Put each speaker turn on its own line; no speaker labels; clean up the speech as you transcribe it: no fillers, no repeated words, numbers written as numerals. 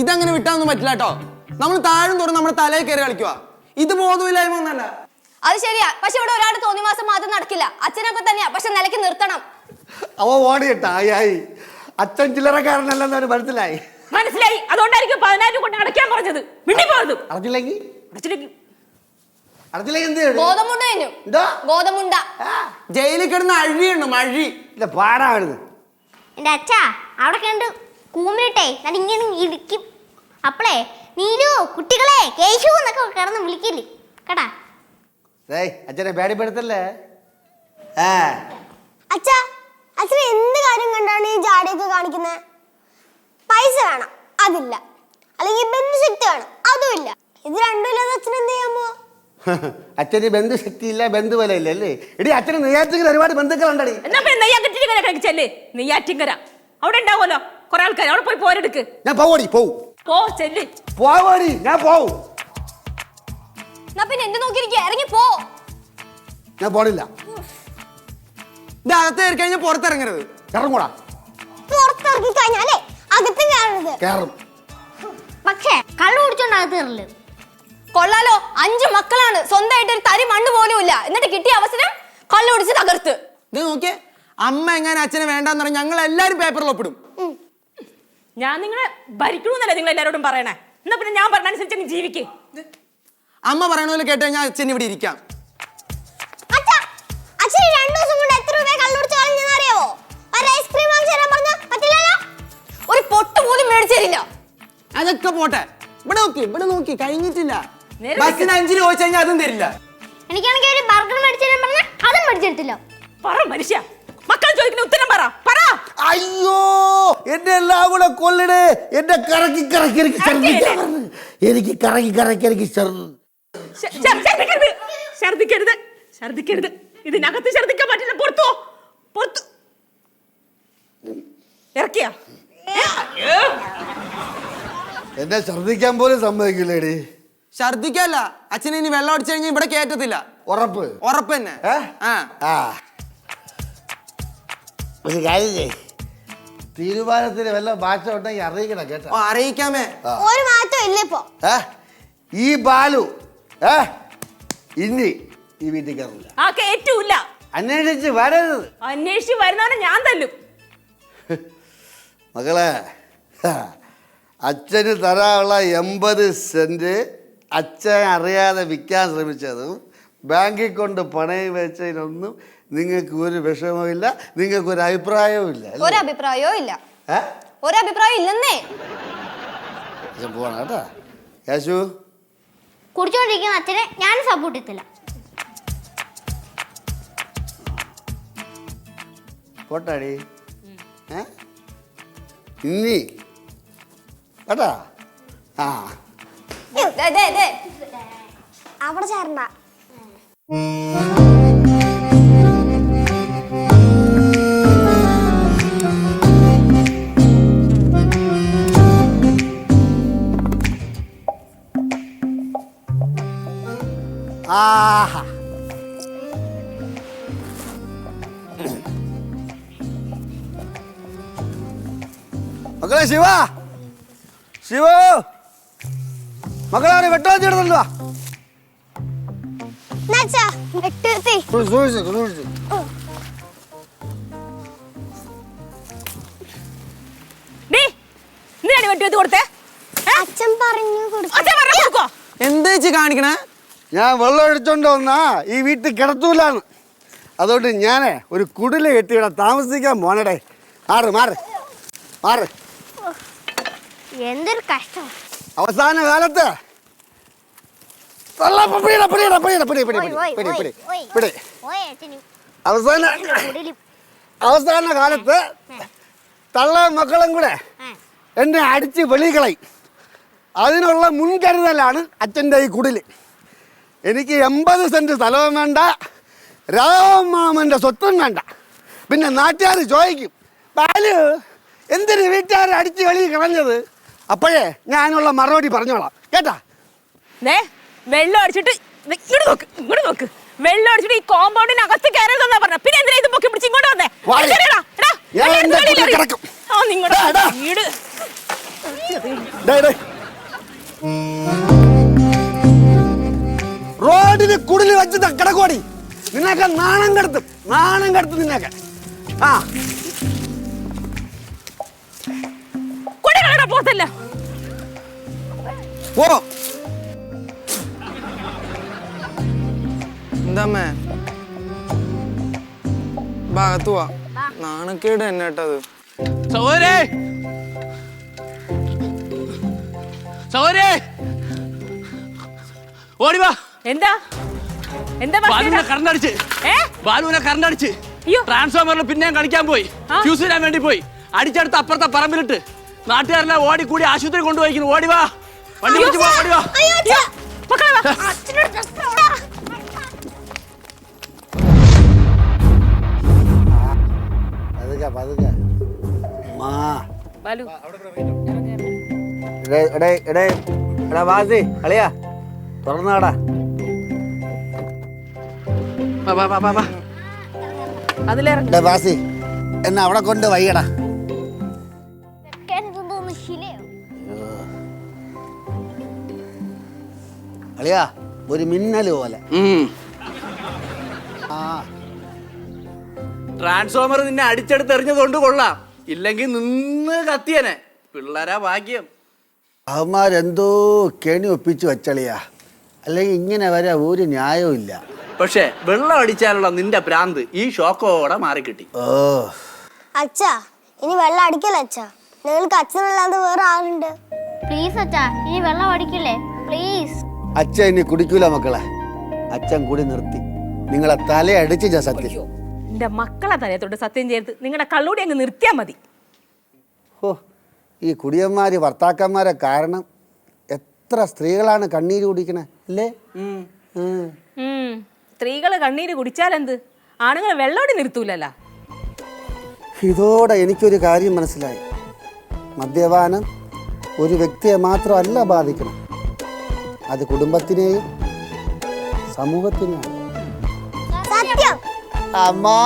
ഇതങ്ങനെ വിട്ടാനൊന്നും പറ്റില്ല കേട്ടോ. നമ്മൾ താഴും തോറും നമ്മുടെ തലയിൽ കയറി കളിക്കുക. ഇത് ബോധമില്ലായ്മ ഒന്നല്ല.
അത് ശരിയാ, പക്ഷെ ഇവിടെ ഒരാളുടെ തോന്നി മാസം മാത്രം നടക്കില്ല. അച്ഛനൊക്കെ തന്നെയാ, പക്ഷെ നിലയ്ക്ക് നിർത്തണം.
അവ ഓടിയിട്ടായി അച്ഛൻ ചില്ലറക്കാരനല്ലെന്ന് മനസ്സിലായി.
അതുകൊണ്ടായിരിക്കും 10,000 കൊണ്ട് അടയ്ക്കാൻ പറഞ്ഞത്.
ഗോതമുണ്ട
ജയിലിൽ കിടന്ന് അഴിയുണ്ട് മഴി
പാടാണ്.
എന്റെ അച്ഛാ അവിടെ കണ്ട് കൂമിട്ടെ ഞാൻ ഇങ്ങനെ ഇടിക്കും. അപ്പളേ നീലു കുട്ടികളെ കേശു എന്നൊക്കെ കിടന്ന് വിളിക്കില്ലേ കേട്ടാ.
അച്ഛനെ പേടിപ്പെടുത്തല്ലേ.
അച്ഛാ അച്ഛനെ എന്ത് കാര്യം കണ്ടാണ് ഈ ജാടയൊക്കെ കാണിക്കുന്നത്? പൈസ വേണം, അതില്ല. അല്ലെങ്കിൽ ബന്ധുശക്തി വേണം, അതും ഇല്ല. ഇത് രണ്ടും ഇല്ലാതെ അച്ഛൻ എന്ത് ചെയ്യാൻ പോവാ?
അച്ഛന് ബന്ധുശക്തി ഇല്ല, ബന്ധുബലം ഇല്ല അല്ലേ? എടി അച്ഛന് നെയ്യാറ്റിങ്കര ഒരുപാട് ബന്ധുക്കളുണ്ടടി.
നെയ്യാറ്റിങ്കര അവിടെ ഉണ്ടാവുമല്ലോ കുറെ ആൾക്കാർ. അവിടെ പോയി പോരെടുക്ക്.
ഞാൻ പോവടി പോവും. പോവടി ഞാൻ പോവും.
പിന്നെ എന്ത് നോക്കിയിരിക്കുക? ഇറങ്ങി പോ.
ഞാൻ പോണില്ല.
ഇത് അകത്ത് കയറി കഴിഞ്ഞാൽ പുറത്തിറങ്ങരുത്.
ഇറങ്ങൂടാ.
പുറത്തിറങ്ങി കഴിഞ്ഞാലേ അകത്തും കയറരുത്.
കേറും.
പക്ഷേ കള്ളു കുടിച്ചോണ്ട് അകത്ത് കയറില്ല.
കൊള്ളാലോ, 5 മക്കളാണ്, സ്വന്തമായിട്ട് ഒരു തരി മണ്ണ് പോലും ഇല്ല. എന്നിട്ട് കിട്ടിയ അവസരം കള്ളു കുടിച്ച് തകർത്ത്.
ഇത് നോക്കിയേ, അമ്മ എങ്ങനെ അച്ഛനെ വേണ്ടെന്ന് പറഞ്ഞാൽ ഞങ്ങൾ എല്ലാരും പേപ്പറിൽ ഒപ്പിടും.
ഞാൻ നിങ്ങളെ ഭരിക്കണമെന്നല്ലേ നിങ്ങൾ എല്ലാരോടും പറയണേ. എന്നാ പിന്നെ ഞാൻ പറഞ്ഞ അനുസരിച്ച് ജീവിക്കേ.
അമ്മ പറയണ പോലെ കേട്ട് കഴിഞ്ഞാൽ അച്ഛൻ ഇവിടെ ഇരിക്കാം.
അച്ഛൻ 2 ദിവസം കൊണ്ട് എത്ര രൂപ കള്ളുടിച്ച് കളഞ്ഞെന്നറിയാവോ? ഒരു ഐസ്ക്രീം വാങ്ങിച്ചു തരാൻ പറഞ്ഞാൽ പറ്റില്ലല്ലോ.
ഒരു പൊട്ട് പോലും മേടിച്ചു തരില്ല.
അതൊക്കെ പോട്ടെ, ഇവിടെ നോക്കി കഴിഞ്ഞിട്ടില്ല. ബസ്സിന് 5 രൂപ ചോദിച്ചു കഴിഞ്ഞാൽ അതും തരില്ല.
എനിക്കാണെങ്കിൽ ഒരു ബർഗർ മേടിച്ചു തരാൻ പറഞ്ഞാൽ അതും മേടിച്ചെടുത്തില്ല.
പറ മനുഷ്യ, മക്കൾ ചോദിക്കുന്ന ഉത്തരം പറ.
അയ്യോ എന്നെ എല്ലാം കൂടെ കൊല്ലണേ. എന്നെ കറക്കി കറക്കി എനിക്ക് കറക്കി കറക്കി എനിക്ക്
ഛർദിക്കരുത്, ഛർദിക്കരുത്. ഇതിനകത്ത് ഛർദിക്കാൻ പറ്റില്ല. പുറത്തു ഇറക്കിയ
എന്നെ ഛർദിക്കാൻ പോലും സമ്മതിക്കില്ലേടി.
ഛർദിക്കല്ല, അച്ഛനെ ഇനി വെള്ളം അടിച്ചു കഴിഞ്ഞാൽ ഇവിടെ കേറ്റത്തില്ല.
ഉറപ്പ്
തന്നെ.
ഒരു കാര്യം ചെയ്യ്, തീരുമാനത്തിന് വല്ല മാറ്റം ഉണ്ടെങ്കിൽ അറിയിക്കണം കേട്ടോ.
അറിയിക്കാമേ.
ഒരു മാറ്റം ഇല്ല ഇപ്പൊ.
ഈ ബാലു ഇനി ഈ വീട്ടിൽ കയറില്ല.
കേറ്റൂല.
അന്വേഷിച്ച് വരരുത്.
അന്വേഷിച്ച് വരുന്നവനെ ഞാൻ തല്ലും.
മകളെ, അച്ഛന് തരാനുള്ള 80 സെന്റ് അച്ഛൻ അറിയാതെ വിൽക്കാൻ ശ്രമിച്ചതും ബാങ്കിൽ കൊണ്ട് പണയം വെച്ചതിനൊന്നും നിങ്ങൾക്ക് ഒരു വിഷമമില്ല, നിങ്ങൾക്ക് ഒരു അഭിപ്രായവും ഇല്ല.
ഒരഭിപ്രായവും ഇല്ല. ഒരഭിപ്രായം ഇല്ലെന്നേ.
പോവാണ് കേട്ടാ. യേശു
കുടിച്ചോണ്ടിരിക്കുന്ന അച്ഛനെ ഞാൻ സപ്പോർട്ട് ചെയ്തില്ല.
പോട്ടാടി ഇനി കേട്ടാ.
അവിടെ ചേരണ്ട.
മക്കളെ ശിവ മക്കളെ വെട്ടാത്തിടുന്നല്ലോ.
അച്ഛൻ പറഞ്ഞു
എന്താ കാണിക്കണേ?
ഞാൻ വെള്ളം എടുത്തോണ്ട് വന്നാ ഈ വീട്ടിൽ കിടത്തൂലാന്ന്. അതുകൊണ്ട് ഞാനേ ഒരു കുടില് കെട്ടി ഇവിടെ താമസിക്കാൻ പോണടേ. മാറ്.
എന്തൊരു കഷ്ടം.
അവസാന കാലത്ത് അവസാന കാലത്ത് തള്ള മക്കളും കൂടെ എന്നെ അടിച്ച് വെളികളയും. അതിനുള്ള മുൻകരുതലാണ് അച്ഛൻ്റെ ഈ കുടില്. എനിക്ക് 80 സെന്റ് സ്ഥലവും വേണ്ട, രാമമാമൻ്റെ സ്വത്തും വേണ്ട. പിന്നെ നാട്ടുകാർ ചോദിക്കും, ബാലു എന്തിന് വീട്ടുകാരെ അടിച്ച് വെളി കളഞ്ഞത്? അപ്പോഴേ ഞാനുള്ള മറുപടി പറഞ്ഞോളാം കേട്ടാ.
വെള്ളം അടിച്ചിട്ട് ഇങ്ങോട്ട് നോക്ക്. വെള്ളം അടിച്ചിട്ട് ഈ കോമ്പൗണ്ടിനകത്ത് കയറരുതെന്നാ പറഞ്ഞ. പിന്നെ എന്തിനാ ഇത് പൊക്കി പിടിച്ച് ഇങ്ങോട്ട് വന്നേ? ചെല്ല.
പോ. എന്താമ്മേ ഭാഗത്ത് പോവാ. നാണക്കേട് തന്നെ കേട്ടത്.
സഹോദരേ, സഹോദരേ, ഓടിവാ.
എന്താ എന്താ
ബാലുവിനെ കറണ്ടടിച്ച്, ബാലുവിനെ കറണ്ടടിച്ച്. ട്രാൻസ്ഫോമറിൽ പിന്നെയും കളിക്കാൻ പോയി, ഫ്യൂസ് ഇടാൻ വേണ്ടി പോയി. അടിച്ചടുത്ത് അപ്പുറത്തെ പറമ്പിലിട്ട് നാട്ടുകാരെല്ലാം ഓടിക്കൂടി ആശുപത്രി കൊണ്ടുപോയിക്കുന്നു. ഓടിവാ, വണ്ടി വിളിച്ച് പോ. ഓടിവാ.
പതുക്കെ.
ബാലു
എടാ വാസി അളിയാ തുറന്നാടാ.
അതിലിറങ്ങി
വാസി എന്നെ അവിടെ കൊണ്ട് വയ്യടാ. അളിയാ ഒരു മിന്നല് പോലെ.
ട്രാൻസ്ഫോമർ നിന്നെ അടിച്ചെടുത്ത് എറിഞ്ഞതുകൊണ്ട് കൊള്ളാം, ഇല്ലെങ്കിൽ നിന്ന് കത്തിയനെ. പിള്ളേരാ ഭാഗ്യം.
അവന്മാരെന്തോ കെണി ഒപ്പിച്ചു വെച്ചളിയാ, അല്ലെങ്കിൽ ഇങ്ങനെ വരാ ഒരു ന്യായവും ഇല്ല.
പക്ഷെ വെള്ളം അടിച്ചാലുള്ള നിന്റെ ഭ്രാന്ത് ഈ ഷോക്കോടെ മാറിക്കിട്ടി.
ഓ
അച്ഛാ ഇനി വെള്ളം അടിക്കല അച്ഛാ. നിങ്ങൾക്ക് അച്ഛനല്ലാതെ വേറെ ആളുണ്ട്.
പ്ലീസ് അച്ഛാ ഇനി വെള്ളം അടിക്കില്ലേ പ്ലീസ്.
അച്ഛൻ ഇനി കുടിക്കൂല മക്കളെ. അച്ഛൻ കൂടി നിർത്തി. നിങ്ങളെ തലയടിച്ച് ഞാൻ സത്യം.
എന്റെ മക്കളെ തലയത്തോട്ട് സത്യം ചെയ്ത് നിങ്ങളുടെ കള്ളൂടി അങ്ങ് നിർത്തിയാ മതി.
ഓ ഈ കുടിയന്മാര് ഭർത്താക്കന്മാരെ കാരണം എത്ര സ്ത്രീകളാണ് കണ്ണീര് കുടിക്കണേ അല്ലേ?
സ്ത്രീകള് കണ്ണീര് കുടിച്ചാലെന്ത്, ആണുങ്ങൾ വെള്ളോടി നിർത്തൂലല്ല.
ഇതോടെ എനിക്കൊരു കാര്യം മനസ്സിലായി. മദ്യപാനം ഒരു വ്യക്തിയെ മാത്രമല്ല ബാധിക്കണം, അത് കുടുംബത്തിനെയും സമൂഹത്തിനെയാണ്.
സത്യം
അമ്മാ